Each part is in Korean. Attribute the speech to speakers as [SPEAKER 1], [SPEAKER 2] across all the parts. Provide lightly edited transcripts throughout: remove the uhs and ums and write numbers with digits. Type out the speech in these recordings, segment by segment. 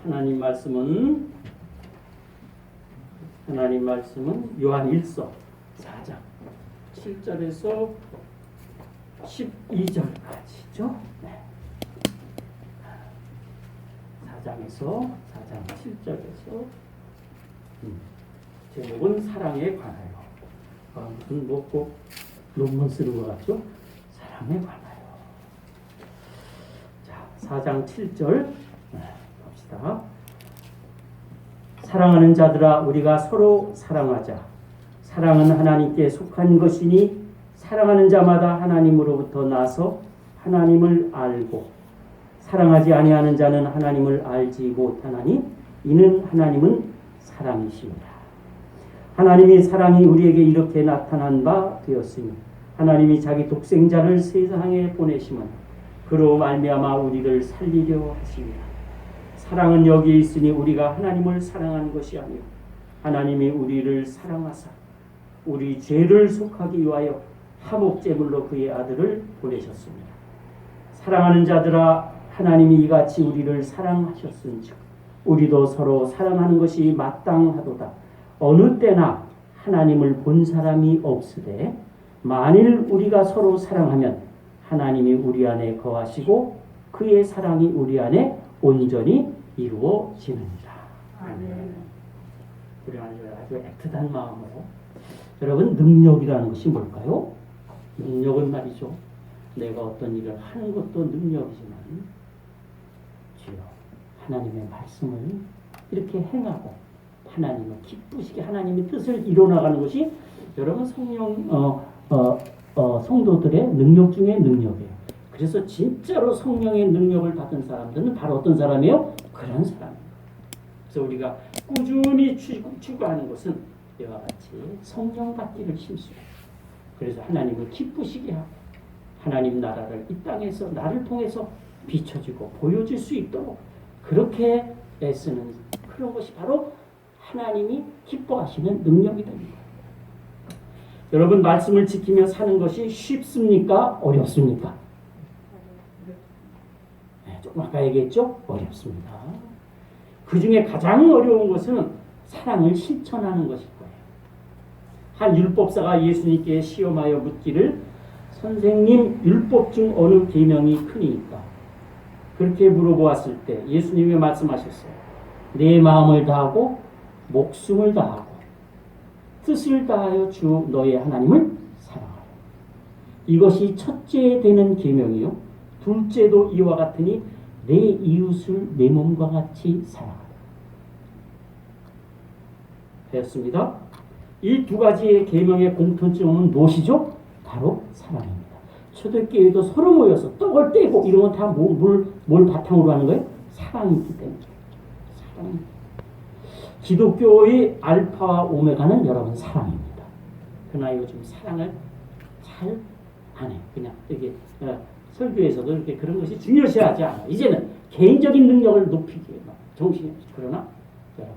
[SPEAKER 1] 하나님 말씀은 요한 1서 4장 7절에서 12절까지죠. 네. 4장 7절에서 제목은 사랑에 관하여. 무슨 꼭 논문 쓰는 것 같죠? 사랑에 관하여. 자, 4장 7절 봅시다. 사랑하는 자들아, 우리가 서로 사랑하자. 사랑은 하나님께 속한 것이니 사랑하는 자마다 하나님으로부터 나서 하나님을 알고 사랑하지 아니하는 자는 하나님을 알지 못하나니 이는 하나님은 사랑이십니다. 하나님이 사랑이 우리에게 이렇게 나타난 바 되었으니 하나님이 자기 독생자를 세상에 보내심은 그로 말미암아 우리를 살리려 하십니다. 사랑은 여기 있으니 우리가 하나님을 사랑한 것이 아니요 하나님이 우리를 사랑하사 우리 죄를 속하기 위하여 화목제물로 그의 아들을 보내셨습니다. 사랑하는 자들아, 하나님이 이같이 우리를 사랑하셨은즉 우리도 서로 사랑하는 것이 마땅하도다. 어느 때나 하나님을 본 사람이 없으되 만일 우리가 서로 사랑하면 하나님이 우리 안에 거하시고 그의 사랑이 우리 안에 온전히 이루어지느니라. 아멘. 우리 아주 애틋한 마음으로 여러분, 능력이라는 것이 뭘까요? 능력은 말이죠. 내가 어떤 일을 하는 것도 능력이지만 주여 하나님의 말씀을 이렇게 행하고 하나님을 기쁘시게 하나님의 뜻을 이뤄나가는 것이 여러분 성도들의 능력 중에 능력이에요. 그래서 진짜로 성령의 능력을 받은 사람들은 바로 어떤 사람이에요? 그런 사람입니다. 그래서 우리가 꾸준히 추구하는 것은 이와 같이 성령 받기를 힘써요. 그래서 하나님을 기쁘시게 하고 하나님 나라를 이 땅에서 나를 통해서 비춰지고 보여질 수 있도록 그렇게 애쓰는 그런 것이 바로 하나님이 기뻐하시는 능력이 됩니다. 여러분, 말씀을 지키며 사는 것이 쉽습니까? 어렵습니까? 네, 조금 아까 얘기했죠? 어렵습니다. 그 중에 가장 어려운 것은 사랑을 실천하는 것일 거예요. 한 율법사가 예수님께 시험하여 묻기를 선생님, 율법 중 어느 계명이 크니까? 그렇게 물어보았을 때 예수님이 말씀하셨어요. 내 마음을 다하고 목숨을 다하고 뜻을 다하여 주 너의 하나님을 사랑하라. 이것이 첫째 되는 계명이요 둘째도 이와 같으니 내 이웃을 내 몸과 같이 사랑하라. 되었습니다. 이 두 가지의 계명의 공통점은 무엇이죠? 바로 사랑입니다. 초대교회도 서로 모여서 떡을 떼고 이런 건 다 뭘 바탕으로 하는 거예요? 사랑이기 때문에. 사랑. 기독교의 알파와 오메가는 여러분 사랑입니다. 그러나 요즘 사랑을 잘 안 해요. 그냥 이렇게 설교에서도 이렇게 그런 것이 중요시하지 않아요. 이제는 개인적인 능력을 높이기에 정신이 없죠. 그러나 여러분,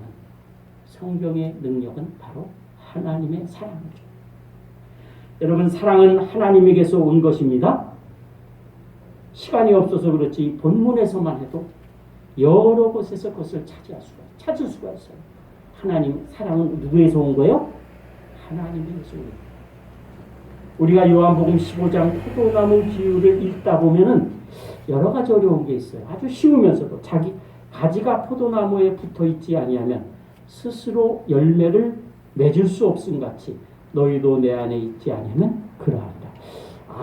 [SPEAKER 1] 성경의 능력은 바로 하나님의 사랑이죠. 여러분, 사랑은 하나님에게서 온 것입니다. 시간이 없어서 그렇지 본문에서만 해도 여러 곳에서 그것을 찾을 수가 있어요. 하나님 사랑은 누구에서 온 거예요? 하나님에게서 온 거예요. 우리가 요한복음 15장 포도나무 비유를 읽다 보면은 여러 가지 어려운 게 있어요. 아주 쉬우면서도 가지가 포도나무에 붙어 있지 아니하면 스스로 열매를 맺을 수 없음 같이 너희도 내 안에 있지 아니하면 그러하리라.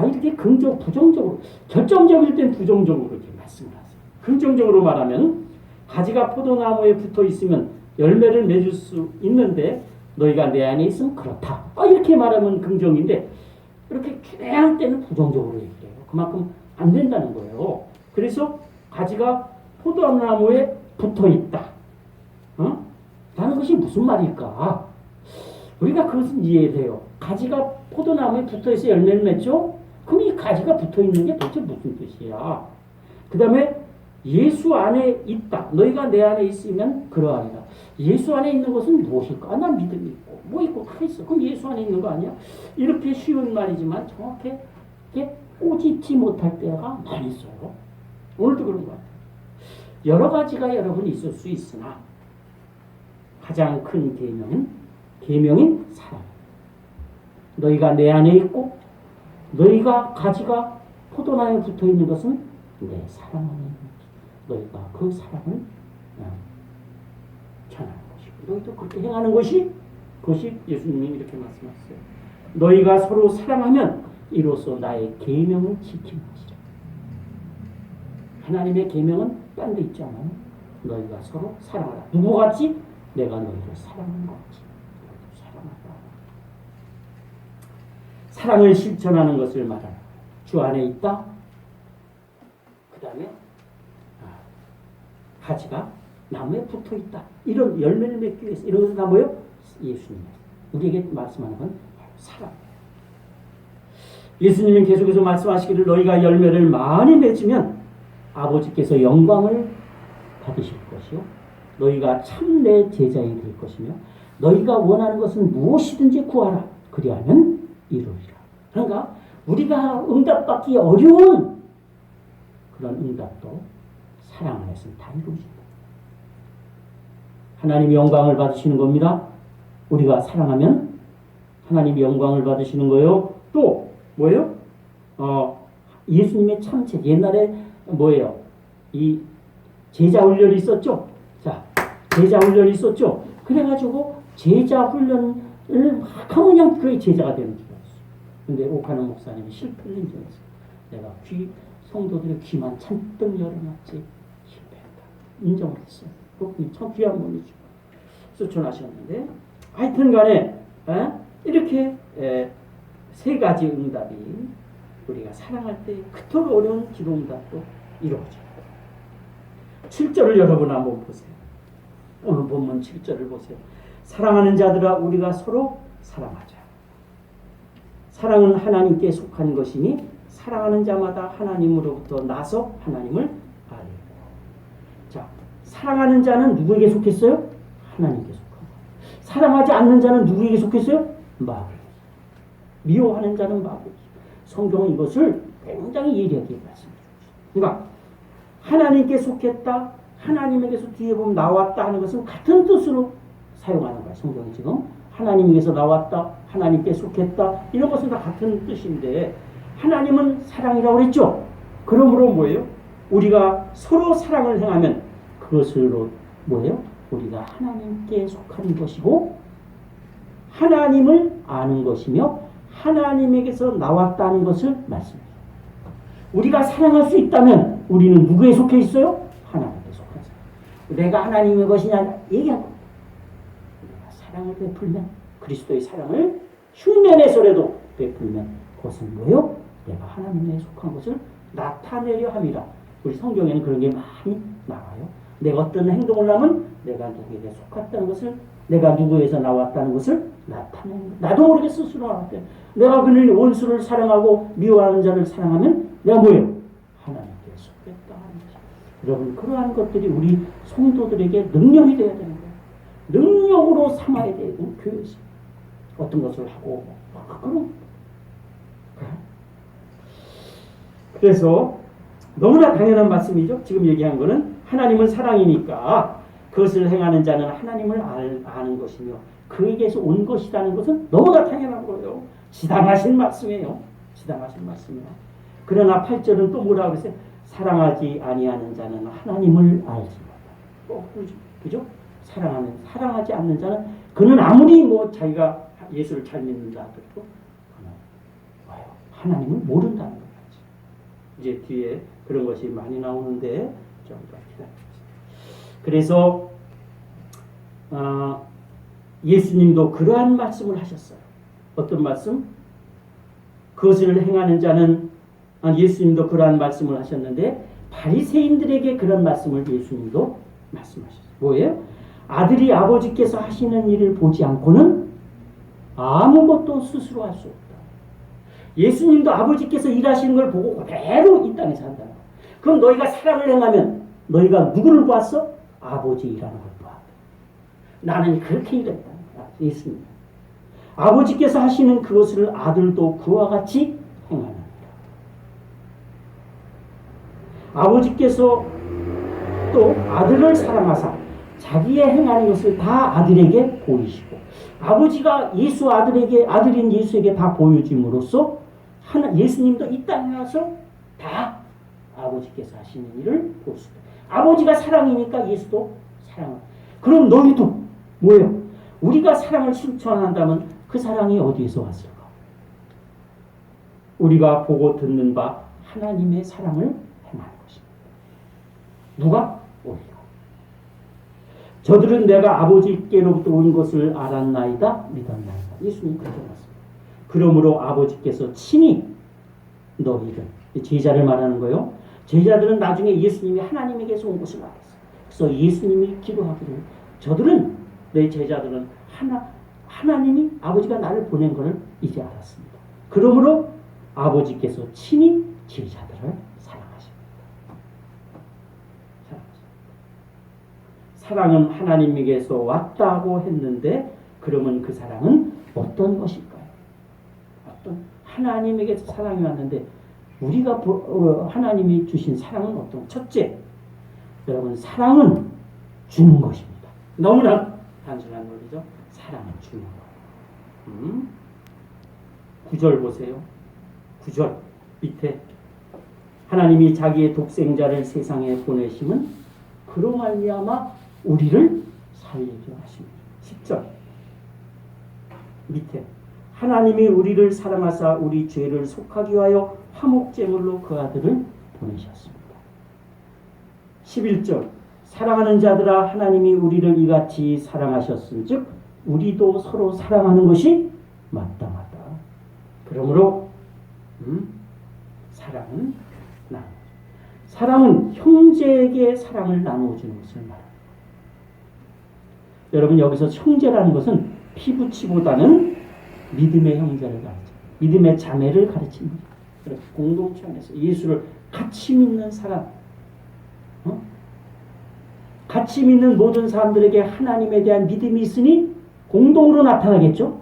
[SPEAKER 1] 이렇게 부정적으로 결정적일 땐 부정적으로 이렇게 말씀을 하세요. 긍정적으로 말하면 가지가 포도나무에 붙어 있으면 열매를 맺을 수 있는데 너희가 내 안에 있으면 그렇다. 이렇게 말하면 긍정인데 이렇게 그냥 때는 부정적으로 얘기해요. 그만큼 안 된다는 거예요. 그래서 가지가 포도나무에 붙어 있다. 라는 것이 무슨 말일까? 우리가 그것은 이해돼요. 가지가 포도나무에 붙어있어 열매를 맺죠? 그럼 이 가지가 붙어있는 게 도대체 무슨 뜻이야? 그 다음에 예수 안에 있다. 너희가 내 안에 있으면 그러하리라. 예수 안에 있는 것은 무엇일까? 난 믿음이 있고 뭐 있고 다 있어. 그럼 예수 안에 있는 거 아니야? 이렇게 쉬운 말이지만 정확하게 꼬집지 못할 때가 많이 있어요. 오늘도 그런 것 같아요. 여러 가지가 여러분 있을 수 있으나 가장 큰 계명인 사랑. 너희가 내 안에 있고 너희가 가지가 포도나무에 붙어 있는 것은 내 사랑 안에 있는 것이다. 너희가 그 사랑을 전하는 것이고 너희도 그렇게 행하는 것이 그것이 예수님이 이렇게 말씀하셨어요. 너희가 서로 사랑하면 이로써 나의 계명을 지키는 것이다. 하나님의 계명은 딴 데 있지 않아요? 너희가 서로 사랑하라. 누구같이? 내가 너희를 사랑하는 것 같이 너희도 사랑하라. 사랑을 실천하는 것을 말하라. 주 안에 있다. 그 다음에 가지가 나무에 붙어 있다. 이런 열매를 맺기 위해서 이런 것은 다 뭐예요? 예수님. 우리에게 말씀하는 건 사랑. 예수님은 계속해서 말씀하시기를 너희가 열매를 많이 맺으면 아버지께서 영광을 받으실 것이요. 너희가 참 내 제자인 될 것이며 너희가 원하는 것은 무엇이든지 구하라. 그리하면 이루리라. 그러니까 우리가 응답받기 어려운 그런 응답도 사랑 안에서 다 이루어진다. 하나님이 영광을 받으시는 겁니다. 우리가 사랑하면 하나님이 영광을 받으시는 거예요. 또 뭐예요? 예수님의 참체 옛날에 뭐예요? 이 제자 훈련이 있었죠. 자, 제자 훈련이 있었죠. 그래가지고 제자 훈련을 막 하면 그냥 그의 제자가 되는 줄 알았어. 근데 오카노 목사님이 실패를 인정했어. 내가 성도들의 귀만 잔뜩 열어놨지 실패했다. 인정을 했어요. 그분이 참 귀한 분이죠. 수천하셨는데 하여튼 간에 이렇게 세 가지 응답이 우리가 사랑할 때 그토록 어려운 기도 응답도 이루어져요. 7절을 여러분 한번 보세요. 오늘 본문 7절을 보세요. 사랑하는 자들아 우리가 서로 사랑하자. 사랑은 하나님께 속한 것이니 사랑하는 자마다 하나님으로부터 나서 하나님을 알고. 자, 사랑하는 자는 누구에게 속했어요? 하나님께 속하고. 사랑하지 않는 자는 누구에게 속했어요? 마귀. 미워하는 자는 마귀. 성경은 이것을 굉장히 예리하게 말씀해요. 그러니까 하나님께 속했다, 하나님에게서 뒤에 보면 나왔다 하는 것은 같은 뜻으로 사용하는 거예요. 성경이 지금 하나님에게서 나왔다, 하나님께 속했다 이런 것은 다 같은 뜻인데 하나님은 사랑이라고 그랬죠. 그러므로 뭐예요? 우리가 서로 사랑을 행하면 그것으로 뭐예요? 우리가 하나님께 속한 것이고 하나님을 아는 것이며 하나님에게서 나왔다는 것을 말씀해요. 우리가 사랑할 수 있다면 우리는 누구에 속해 있어요? 하나님께 속한 사람. 내가 하나님의 것이냐 얘기한 겁니다. 우리가 사랑을 베풀면 그리스도의 사랑을 흉내내서라도 베풀면 그것은 뭐예요? 내가 하나님에 속한 것을 나타내려 함이라. 우리 성경에는 그런 게 많이 나와요. 내가 어떤 행동을 하면 내가 누구에게 속았다는 것을 내가 누구에서 나왔다는 것을 나타내는 거예요. 나도 모르게 스스로 나왔대요. 내가 그를 원수를 사랑하고 미워하는 자를 사랑하면 내가 뭐예요? 하나님께 속했다 하는 거죠. 여러분 그러한 것들이 우리 성도들에게 능력이 되어야 되는 거예요. 능력으로 삼아야 되는 교회에서 어떤 것을 하고 그런 그래서 너무나 당연한 말씀이죠. 지금 얘기한 거는 하나님은 사랑이니까 그것을 행하는 자는 하나님을 아는 것이며 그에게서 온 것이라는 것은 너무나 당연한 거예요. 지당하신 말씀이에요. 지당하신 말씀이에요. 그러나 8절은 또 뭐라고 그랬어요? 사랑하지 아니하는 자는 하나님을 알지 못한다. 그죠? 사랑하지 않는 자는 그는 아무리 뭐 자기가 예수를 잘 믿는다 하더라도 와요. 하나님을 모른다는 거지. 이제 뒤에 그런 것이 많이 나오는데 좀 더 기다려주세요. 그래서 예수님도 그러한 말씀을 하셨어요. 어떤 말씀? 그것을 행하는 자는 예수님도 그러한 말씀을 하셨는데 바리새인들에게 그런 말씀을 예수님도 말씀하셨어요. 뭐예요? 아들이 아버지께서 하시는 일을 보지 않고는 아무것도 스스로 할 수 없다. 예수님도 아버지께서 일하시는 걸 보고 그대로 이 땅에 산다. 그럼 너희가 사랑을 행하면 너희가 누구를 보았어? 아버지 일하는 걸 보았다. 나는 그렇게 일했다. 예수님. 아버지께서 하시는 그것을 아들도 그와 같이 행하느니라. 아버지께서 또 아들을 사랑하사 자기의 행하는 것을 다 아들에게 보이시고 아버지가 예수 아들인 예수에게 다 보여줌으로써 예수님도 이 땅에 와서 다 아버지께서 하시는 일을 볼 수 있다. 아버지가 사랑이니까 예수도 사랑을. 그럼 너희도 뭐예요? 우리가 사랑을 실천한다면 그 사랑이 어디에서 왔을까? 우리가 보고 듣는 바 하나님의 사랑을 행하는 것입니다. 누가? 우리가. 저들은 내가 아버지께로부터 온 것을 알았나이다 믿었나이다. 예수님 그렇게 말씀합니다. 그러므로 아버지께서 친히 너희를, 제자를 말하는 거예요. 제자들은 나중에 예수님이 하나님에게서 온 것을 알았어요. 그래서 예수님이 기도하기를 저들은, 내 제자들은 하나님이 아버지가 나를 보낸 것을 이제 알았습니다. 그러므로 아버지께서 친히 제자들을 사랑하십니다. 사랑은 하나님에게서 왔다고 했는데 그러면 그 사랑은 어떤 것일까요? 어떤 하나님에게서 사랑이 왔는데 우리가 하나님이 주신 사랑은 어떤? 첫째, 여러분 사랑은 주는 것입니다. 너무나 단순한 논리죠. 사랑은 주는 것. 9절 보세요. 9절 밑에 하나님이 자기의 독생자를 세상에 보내심은 그로 말미암아 우리를 살리려 하십니다. 10절 밑에 하나님이 우리를 사랑하사 우리 죄를 속하기 위하여 화목제물로 그 아들을 보내셨습니다. 11절 사랑하는 자들아 하나님이 우리를 이같이 사랑하셨은즉 우리도 서로 사랑하는 것이 마땅하다. 그러므로 사랑은 형제에게 사랑을 나누어주는 것을 말합니다. 여러분 여기서 형제라는 것은 피부치보다는 믿음의 형제를 가르쳐, 믿음의 자매를 가르칩니다. 공동체 안에서 예수를 같이 믿는 사람, 같이 믿는 모든 사람들에게 하나님에 대한 믿음이 있으니 공동으로 나타나겠죠.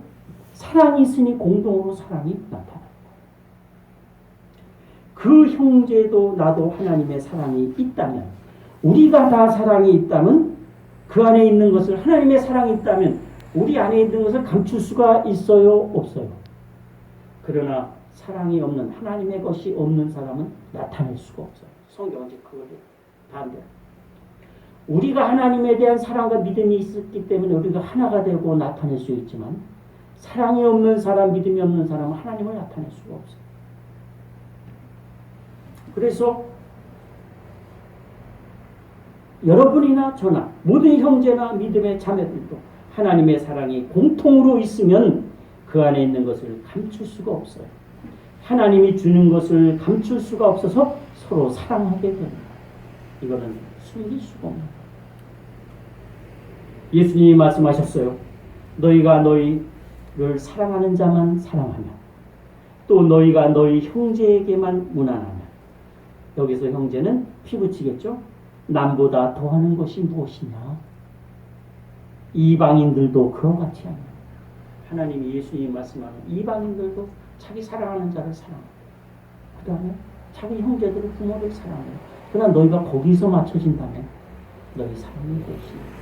[SPEAKER 1] 사랑이 있으니 공동으로 사랑이 나타납니다. 그 형제도 나도 하나님의 사랑이 있다면, 우리가 다 사랑이 있다면, 그 안에 있는 것을, 하나님의 사랑이 있다면 우리 안에 있는 것을 감출 수가 있어요? 없어요? 그러나 사랑이 없는, 하나님의 것이 없는 사람은 나타낼 수가 없어요. 성경은 이제 그걸 반대합니다. 우리가 하나님에 대한 사랑과 믿음이 있었기 때문에 우리가 하나가 되고 나타낼 수 있지만 사랑이 없는 사람, 믿음이 없는 사람은 하나님을 나타낼 수가 없어요. 그래서 여러분이나 저나 모든 형제나 믿음의 자매들도 하나님의 사랑이 공통으로 있으면 그 안에 있는 것을 감출 수가 없어요. 하나님이 주는 것을 감출 수가 없어서 서로 사랑하게 됩니다. 이거는 숨길 수가 없는 거예요. 예수님이 말씀하셨어요. 너희가 너희를 사랑하는 자만 사랑하면, 또 너희가 너희 형제에게만 무난하면, 여기서 형제는 피부치겠죠. 남보다 더하는 것이 무엇이냐. 이방인들도 그와 같이 하냐. 하나님이 예수님이 말씀하는 이방인들도 자기 사랑하는 자를 사랑하고, 그 다음에 자기 형제들을, 부모를 사랑하고, 그러나 너희가 거기서 맞춰진다면 너희 사랑이 무엇이냐.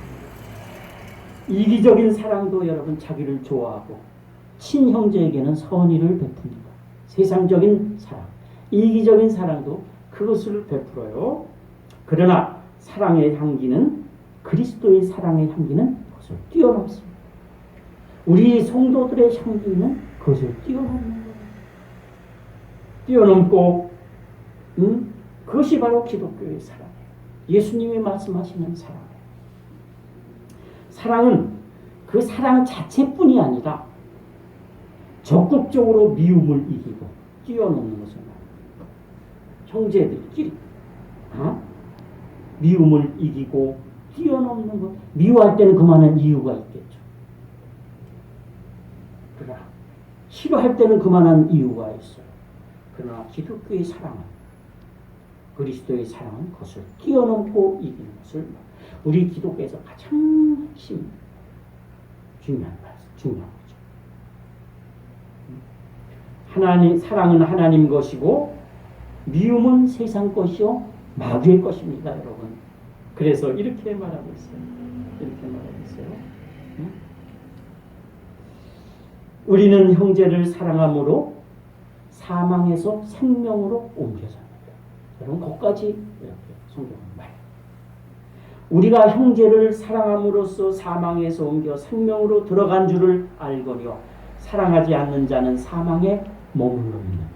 [SPEAKER 1] 이기적인 사랑도 여러분 자기를 좋아하고 친형제에게는 선의를 베풉니다. 세상적인 사랑, 이기적인 사랑도 그것을 베풀어요. 그러나 사랑의 향기는, 그리스도의 사랑의 향기는 그것을 뛰어넘습니다. 우리 성도들의 향기는 그것을 뛰어넘는 거예요. 뛰어넘고 그것이 바로 기독교의 사랑이에요. 예수님이 말씀하시는 사랑이에요. 사랑은 그 사랑 자체뿐이 아니라 적극적으로 미움을 이기고 뛰어넘는 것을 말합니다. 형제들끼리 미움을 이기고 뛰어넘는 것. 미워할 때는 그만한 이유가 있겠죠. 그러나 싫어할 때는 그만한 이유가 있어요. 그러나 기독교의 사랑은, 그리스도의 사랑은 그것을 뛰어넘고 이기는 것을 말합니다. 우리 기독교에서 가장 핵심 중요한 거죠. 하나님, 사랑은 하나님 것이고 미움은 세상 것이요 마귀의 것입니다, 여러분. 그래서 이렇게 말하고 있어요. 이렇게 말하고 있어요. 응? 우리는 형제를 사랑함으로 사망에서 생명으로 옮겨집니다. 여러분, 거기까지 이렇게 성경은 말해요. 우리가 형제를 사랑함으로써 사망에서 옮겨 생명으로 들어간 줄을 알거니와 사랑하지 않는 자는 사망에 머물러 있느니라.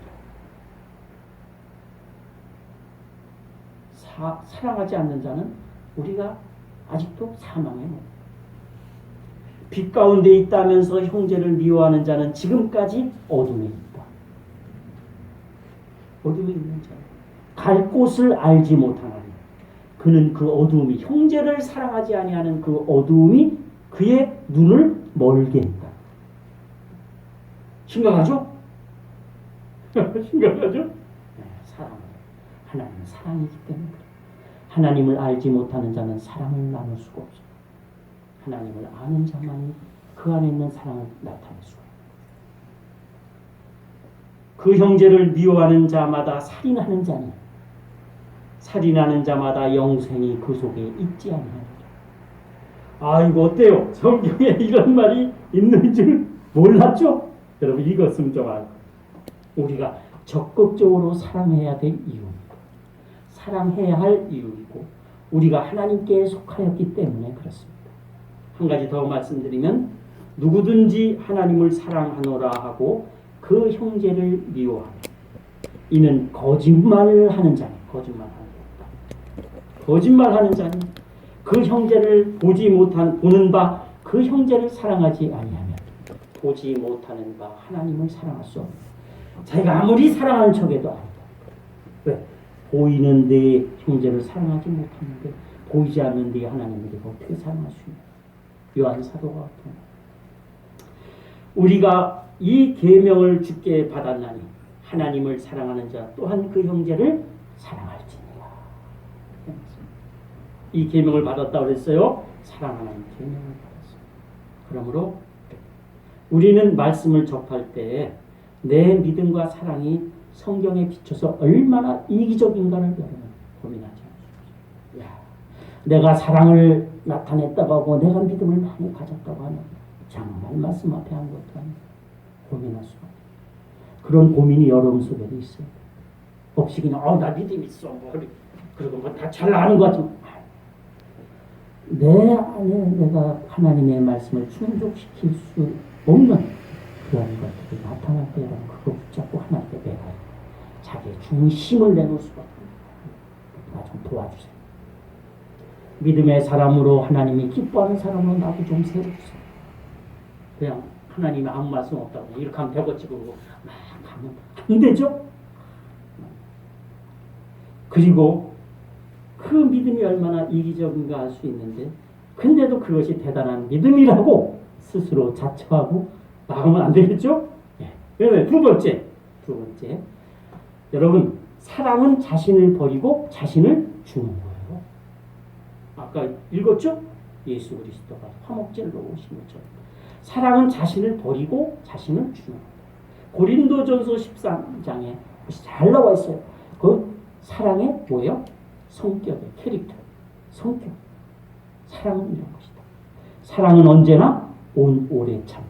[SPEAKER 1] 사랑하지 않는 자는 우리가 아직도 사망에 머물러. 빛 가운데 있다면서 형제를 미워하는 자는 지금까지 어둠에 있다. 어둠에 있는 자. 갈 곳을 알지 못하나니 그는 그 어두움이 형제를 사랑하지 아니하는 그 어두움이 그의 눈을 멀게 했다. 심각하죠? 심각하죠? 네, 사랑. 하나님은 사랑이기 때문에 그래. 하나님을 알지 못하는 자는 사랑을 나눌 수가 없어. 하나님을 아는 자만이 그 안에 있는 사랑을 나타낼 수가 있다. 그 형제를 미워하는 자마다 살인하는 자니 살인하는 자마다 영생이 그 속에 있지 아니하리라. 아, 이거 어때요? 성경에 이런 말이 있는 줄 몰랐죠? 여러분, 이것은 좀 알고 우리가 적극적으로 사랑해야 될 이유입니다. 사랑해야 할 이유이고 우리가 하나님께 속하였기 때문에 그렇습니다. 한 가지 더 말씀드리면 누구든지 하나님을 사랑하노라 하고 그 형제를 미워하며 이는 거짓말을 하는 자니 거짓말하는 자다. 거짓말하는 자니 그 형제를 보는 바 그 형제를 사랑하지 아니하면 보지 못하는 바 하나님을 사랑할 수 없다. 자기가 아무리 사랑하는 척해도 아니다. 왜? 보이는 내 형제를 사랑하지 못하는데 보이지 않는 내 하나님을 내가 어떻게 사랑할 수 있냐. 요한 사도가 같은 우리가 이 계명을 주께 받았나니 하나님을 사랑하는 자 또한 그 형제를 사랑할지니라. 이 계명을 받았다고 그랬어요. 사랑하는 계명을 받았어요. 그러므로 우리는 말씀을 접할 때 내 믿음과 사랑이 성경에 비춰서 얼마나 이기적인가를 여러분 고민하지 않습니까? 야, 내가 사랑을 나타냈다고 하고 내가 믿음을 많이 가졌다고 하면 정말 말씀 앞에 한 것도 아니고 고민할 수가 없어요. 그런 고민이 여러분 속에도 있어요. 없이 그냥 나 믿음 있어 그리고 뭐 다 잘 아는 것 같지만 내 안에 내가 하나님의 말씀을 충족시킬 수 없는 그런 것들이 나타날 때 여러분 그거 붙잡고 하나님께 매달려 자기의 중심을 내놓을 수가 없습니다. 나 좀 도와주세요. 믿음의 사람으로 하나님이 기뻐하는 사람으로 나도 좀 세워주세요. 그냥 하나님이 아무 말씀 없다고 이렇게 하면 되겠지 그러고 막 가면 안 되죠? 그리고 그 믿음이 얼마나 이기적인가 알 수 있는데 근데도 그것이 대단한 믿음이라고 스스로 자처하고 나가면 안 되겠죠? 네. 두 번째 여러분 사랑은 자신을 버리고 자신을 주는 거예요. 아까 읽었죠? 예수 그리스도가 화목제로 오신 것처럼 사랑은 자신을 버리고 자신을 주는 거예요. 고린도전서 13장에 잘 나와 있어요. 그 사랑의 뭐예요? 성격의 캐릭터, 성격. 사랑은 이런 것이다. 사랑은 언제나 오래 참고,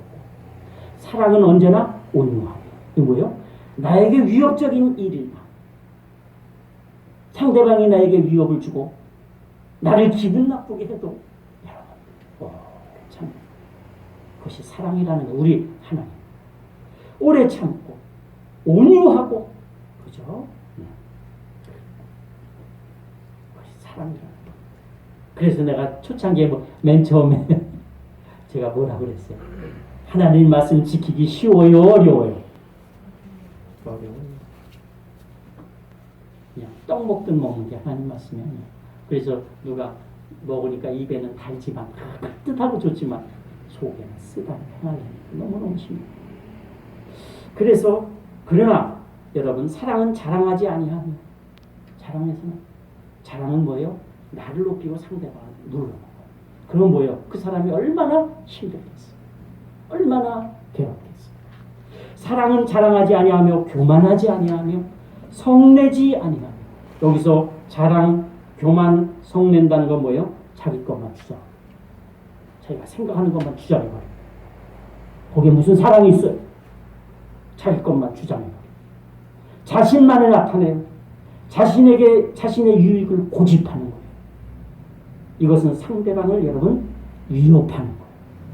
[SPEAKER 1] 사랑은 언제나 온유하고. 이게 뭐예요? 나에게 위협적인 일이나 상대방이 나에게 위협을 주고 나를 기분 나쁘게 해도 여러분, 참 그것이 사랑이라는 거. 우리 하나님 오래 참고 온유하고, 그죠? 사랑이라는 거. 그래서 내가 초창기에 맨 처음에 제가 뭐라 그랬어요? 하나님 말씀 지키기 쉬워요, 어려워요? 어려워요. 그냥 떡 먹든 먹는 게 하나님 말씀이 아니에요. 그래서 누가 먹으니까 입에는 달지만 따뜻하고 좋지만 속에는 쓰다 평안해. 너무너무 심해요. 그래서 그러나 여러분 사랑은 자랑하지 아니하며, 자랑은 뭐예요? 나를 높이고 상대방을 누르는 거예요. 그건 뭐예요? 그 사람이 얼마나 힘들겠어, 얼마나 괴롭겠어. 사랑은 자랑하지 아니하며 교만하지 아니하며 성내지 아니하며. 여기서 자랑, 교만, 성낸다는 건 뭐예요? 자기 것만 주장. 자기가 생각하는 것만 주장해버려. 거기에 무슨 사랑이 있어요? 자기 것만 주장해버려. 자신만을 나타내요. 자신에게 자신의 유익을 고집하는 거예요. 이것은 상대방을 여러분 위협하는 거예요.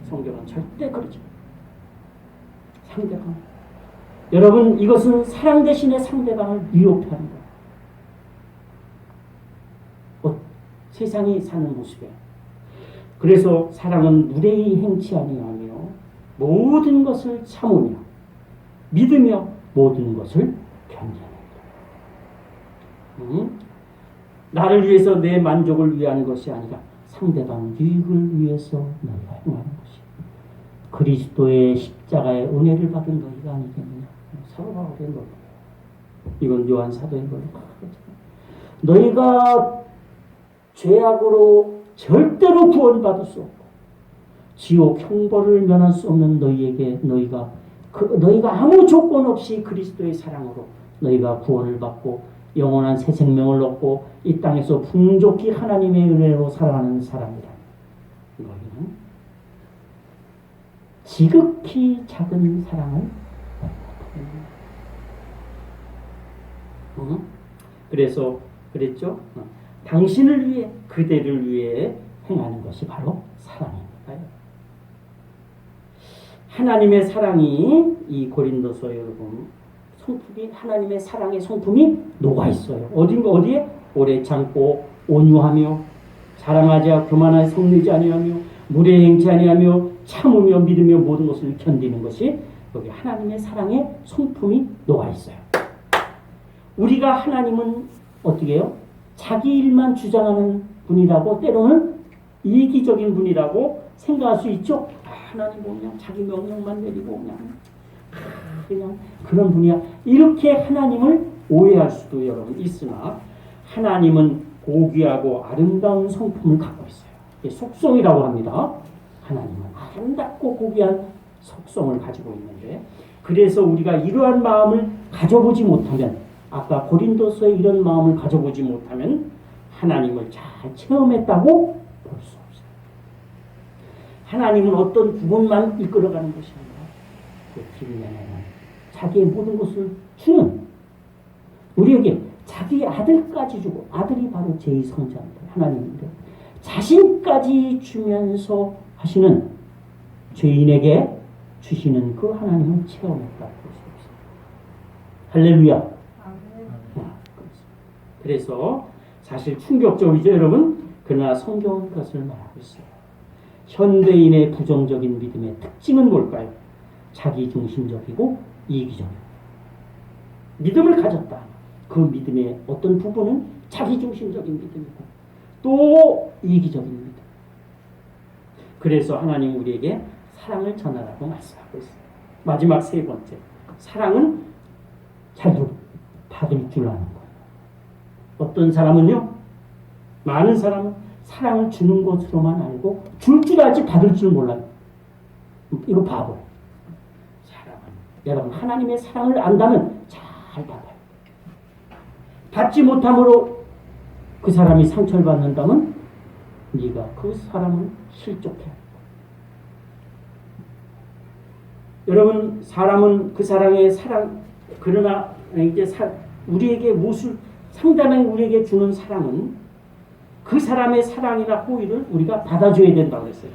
[SPEAKER 1] 성경은 절대 그러지 않아요. 상대방. 여러분 이것은 사랑 대신에 상대방을 위협하는 거예요. 세상이 사는 모습이에요. 그래서 사랑은 무례히 행치 아니하며 모든 것을 참으며 믿으며 모든 것을 견뎌낸다. 나를 위해서 내 만족을 위한 것이 아니라 상대방 유익을 위해서 너희가 행하는 것이 그리스도의 십자가의 은혜를 받은 너희가 아니겠느냐. 사도가 그런 거예요. 이건 요한 사도인 거예요. 너희가 죄악으로 절대로 구원받을 수 없고 지옥 형벌을 면할 수 없는 너희에게 너희가 아무 조건 없이 그리스도의 사랑으로 너희가 구원을 받고 영원한 새 생명을 얻고 이 땅에서 풍족히 하나님의 은혜로 살아가는 사람이다. 너희는 지극히 작은 사랑을 그래서 그랬죠. 당신을 위해 그대를 위해 행하는 것이 바로 사랑입니다. 하나님의 사랑이 이 고린도서 여러분 성품이 하나님의 사랑의 성품이 녹아 있어요. 어디에? 오래 참고 온유하며 자랑하지 않고 교만하게 성내지 아니하며 무례히 행치 아니하며 참으며 믿으며 모든 것을 견디는 것이 여기 하나님의 사랑의 성품이 녹아 있어요. 우리가 하나님은 어떻게 해요? 자기 일만 주장하는 분이라고 때로는 이기적인 분이라고 생각할 수 있죠. 하나님 그냥 자기 명령만 내리고 그냥 그런 분이야. 이렇게 하나님을 오해할 수도 여러분 있으나 하나님은 고귀하고 아름다운 성품을 갖고 있어요. 속성이라고 합니다. 하나님은 아름답고 고귀한 속성을 가지고 있는데 그래서 우리가 이러한 마음을 가져보지 못하면 아까 고린도서에 이런 마음을 가져보지 못하면 하나님을 잘 체험했다고 볼 수 없어요. 하나님은 어떤 부분만 이끌어가는 것이 아니라 그 뒷면에는 자기의 모든 것을 주는 우리에게 자기 아들까지 주고 아들이 바로 제2성자입니다. 하나님인데 자신까지 주면서 하시는 죄인에게 주시는 그 하나님을 체험했다고 볼 수 없어요. 할렐루야. 그래서 사실 충격적이죠 여러분. 그러나 성경은 그것을 말하고 있어요. 현대인의 부정적인 믿음의 특징은 뭘까요? 자기중심적이고 이기적이고 믿음을 가졌다. 그 믿음의 어떤 부분은 자기중심적인 믿음이고 또 이기적인 믿음. 그래서 하나님 우리에게 사랑을 전하라고 말씀하고 있어요. 마지막 세 번째, 사랑은 잘 받을 줄 아는 거예요. 어떤 사람은요, 많은 사람은 사랑을 주는 것으로만 알고 줄 줄 알지 받을 줄 몰라요. 이거 바보. 사랑은 여러분 하나님의 사랑을 안다면 잘 받아요. 받지 못함으로 그 사람이 상처를 받는다면 네가 그 사람을 실족해. 여러분 사람은 그 사랑의 사랑 그러나 이제 우리에게 무엇을 상대방이 우리에게 주는 사랑은 그 사람의 사랑이나 호의를 우리가 받아줘야 된다고 그랬어요.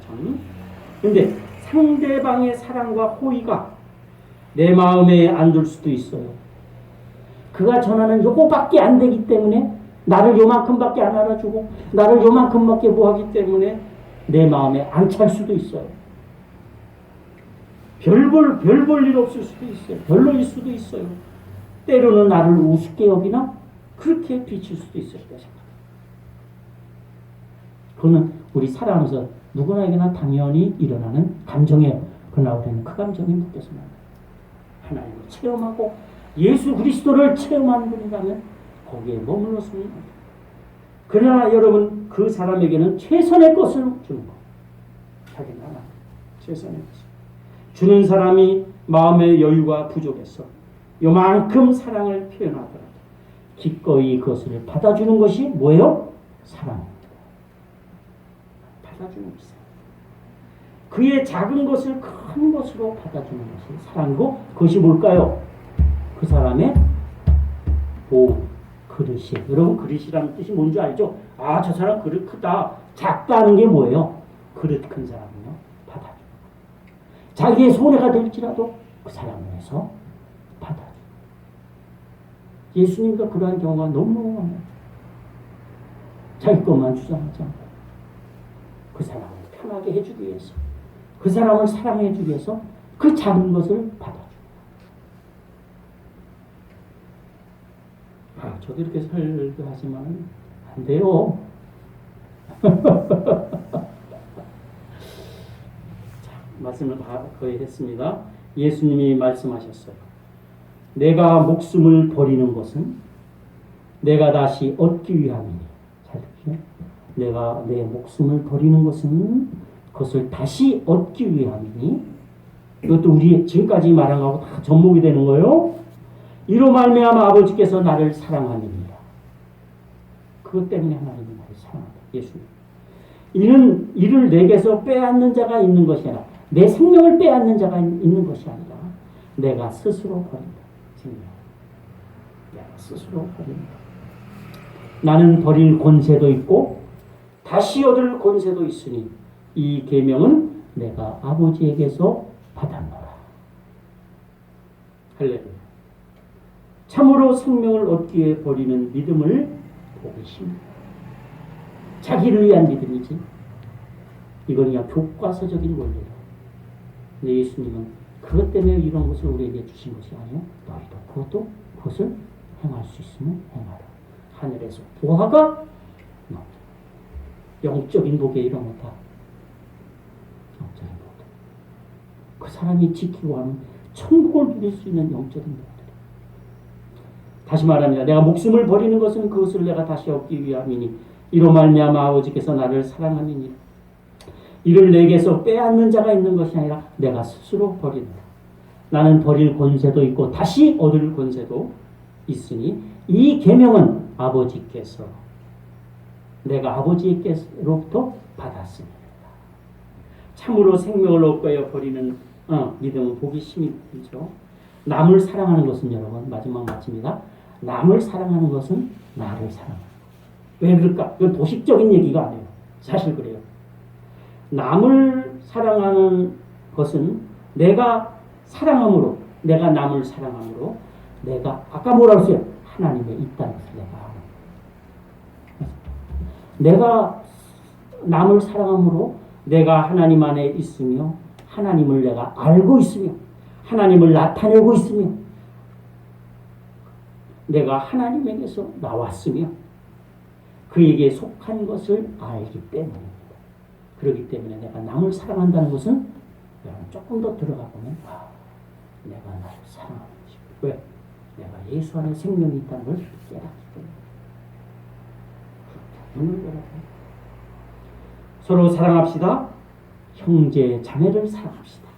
[SPEAKER 1] 그런데 상대방의 사랑과 호의가 내 마음에 안 들 수도 있어요. 그가 전하는 요거밖에 안 되기 때문에 나를 요만큼밖에 안 알아주고 나를 요만큼밖에 뭐하기 때문에 내 마음에 안 찰 수도 있어요. 별 볼 일 없을 수도 있어요. 별로일 수도 있어요. 때로는 나를 우습게 여기나 그렇게 비칠 수도 있을 거다 생각합니다. 그거는 우리 살아가면서 누구나에게나 당연히 일어나는 감정이에요. 그러나 우리는 그 감정이 묶여서만 하나님을 체험하고 예수 그리스도를 체험하는 분이라면 거기에 머물러서는 안 돼요. 그러나 여러분 그 사람에게는 최선의 것을 주는 거. 자기는 하나 최선의 것을. 주는 사람이 마음의 여유가 부족해서 요만큼 사랑을 표현하더라도 기꺼이 그것을 받아주는 것이 뭐예요? 사랑입니다. 받아주는 것이 그의 작은 것을 큰 것으로 받아주는 것이 사랑이고 그것이 뭘까요? 그 사람의 그릇이. 여러분 그릇이라는 뜻이 뭔지 알죠? 아, 저 사람 그릇 크다. 작다는 게 뭐예요? 그릇 큰 사람은요. 받아줘. 자기의 손해가 될지라도 그 사람을 위해서 받아줘. 예수님과 그러한 경우가 너무 많아요. 자기 것만 주장하지 않고 그 사람을 편하게 해주기 위해서 그 사람을 사랑해주기 위해서 그 작은 것을 받아줘. 아, 저도 이렇게 설교하지만 안 돼요. 자, 말씀을 다 거의 했습니다. 예수님이 말씀하셨어요. 내가 목숨을 버리는 것은 내가 다시 얻기 위함이니. 잘 듣죠? 내가 내 목숨을 버리는 것은 그것을 다시 얻기 위함이니. 이것도 우리 지금까지 말한 거하고 다 접목이 되는 거예요. 이로 말미암아 아버지께서 나를 사랑하느니라. 그것 때문에 하나님이 나를 사랑한다. 예수님. 이를 내게서 빼앗는 자가 있는 것이 아니라 내 생명을 빼앗는 자가 있는 것이 아니라 내가 스스로 버린다. 생명. 내가 스스로 버린다. 나는 버릴 권세도 있고 다시 얻을 권세도 있으니 이 계명은 내가 아버지에게서 받았노라. 할렐루야. 참으로 생명을 얻기 위해 버리는 믿음을 보기 힘들다. 자기를 위한 믿음이지. 이건 그냥 교과서적인 원리예요. 근데 예수님은 그것 때문에 이런 것을 우리에게 주신 것이 아니에요. 너희도 그것을 행할 수 있으면 행하라. 하늘에서 보화가 영적인 복에 이런 것 다. 영적인 복. 그 사람이 지키고 하면 천국을 누릴 수 있는 영적인 복. 다시 말합니다. 내가 목숨을 버리는 것은 그것을 내가 다시 얻기 위함이니 이로 말미암아 아버지께서 나를 사랑하느니라. 이를 내게서 빼앗는 자가 있는 것이 아니라 내가 스스로 버리노라. 나는 버릴 권세도 있고 다시 얻을 권세도 있으니 이 계명은 아버지께서 내가 아버지께로부터 받았습니다. 참으로 생명을 얻고야 버리는 믿음은 보기 힘이 들죠. 남을 사랑하는 것은 여러분 마지막 마칩니다. 남을 사랑하는 것은 나를 사랑하는 것. 왜 그럴까? 이건 도식적인 얘기가 아니에요. 사실 그래요. 남을 사랑하는 것은 내가 사랑함으로, 내가 남을 사랑함으로, 내가 아까 뭐라고 했어요? 하나님에 있다는 것을 내가 남을 사랑함으로 내가 하나님 안에 있으며 하나님을 내가 알고 있으며 하나님을 나타내고 있으며 내가 하나님에게서 나왔으며 그에게 속한 것을 알기 때문입니다. 그렇기 때문에 내가 남을 사랑한다는 것은 조금 더 들어가 보면 내가 나를 사랑하는 것이고 왜? 내가 예수 안에 생명이 있다는 걸 깨닫기 때문에 서로 사랑합시다. 형제 자매를 사랑합시다.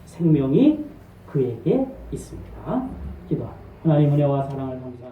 [SPEAKER 1] 생명이 그에게 있습니다. 기도합니다. 하나님 은혜와 사랑을 감사합니다.